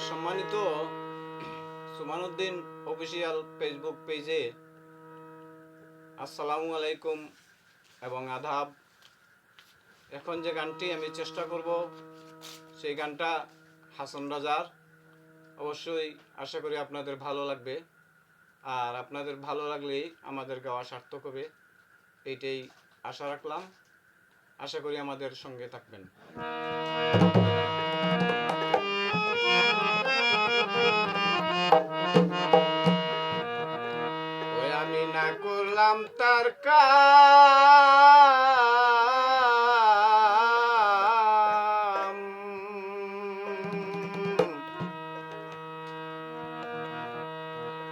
সম্মানিত সুমানুদ্দিন official Facebook পেজে আসসালামু আলাইকুম এবং আদাব। এখন যে গানটি আমি চেষ্টা করব সেই গানটা হাসান রাজার। অবশ্যই আশা করি আপনাদের ভালো লাগবে, আর আপনাদের ভালো লাগলেই আমাদের গাওয়া সার্থক হবে, এইটাই আশা রাখলাম। আশা করি আমাদের সঙ্গে থাকবেন। ওই আমি না করলাম তার কাম,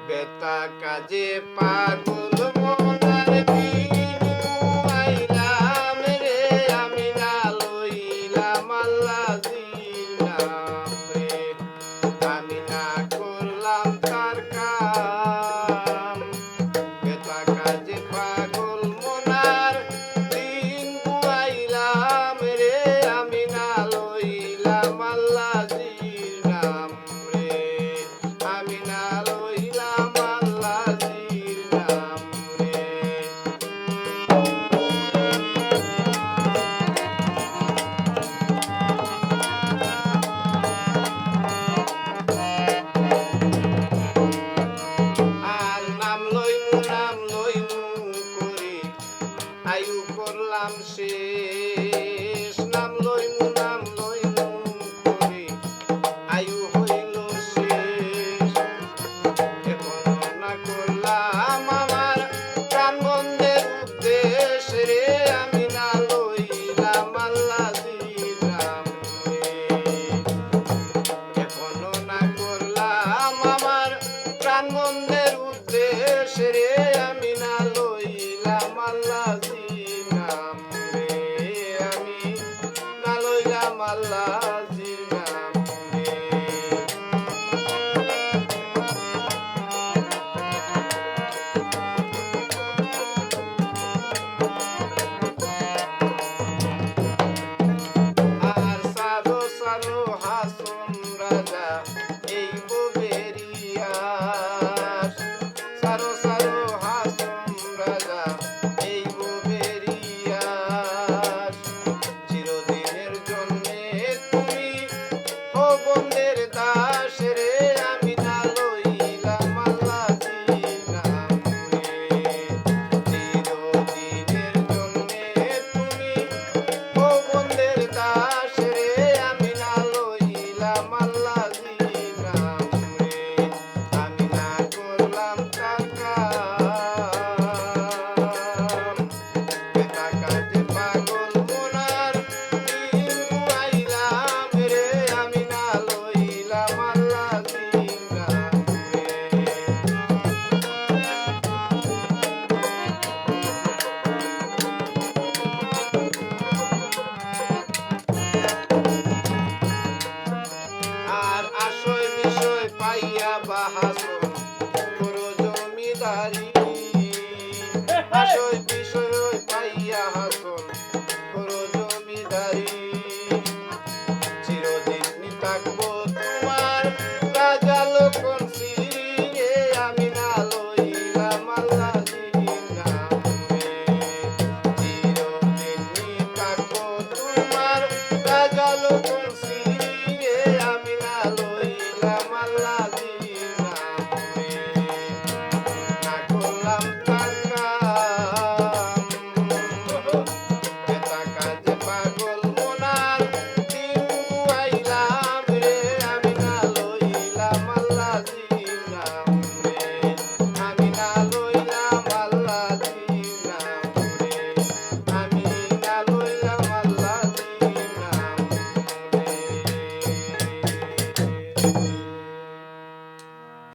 বেতা কাজে পাগল মনার দিন ঘুমাইলাম রে, আমি না লইলাম আল্লাহ দিলাম রে, আমি না করলাম তার কাম, বেতা কাজে পাগল মনার দিন ঘুমাইলাম রে, আমি না লইলাম আল্লাহ দিলাম রে, আমি না লইলাম আল্লাহ দিলাম রে। আর নাম লইমু করি আয়ু করলাম শেষ, নাম লইমু করি আয়ু হইল শেষ, এখনো না করলাম আমার প্রাণ বন্ধের উদ্দেশ রে, আমি না লইলাম আল্লাহ দিলাম রে, এখনো না করলাম আমার প্রাণ বন্ধের উদ্দেশ রে,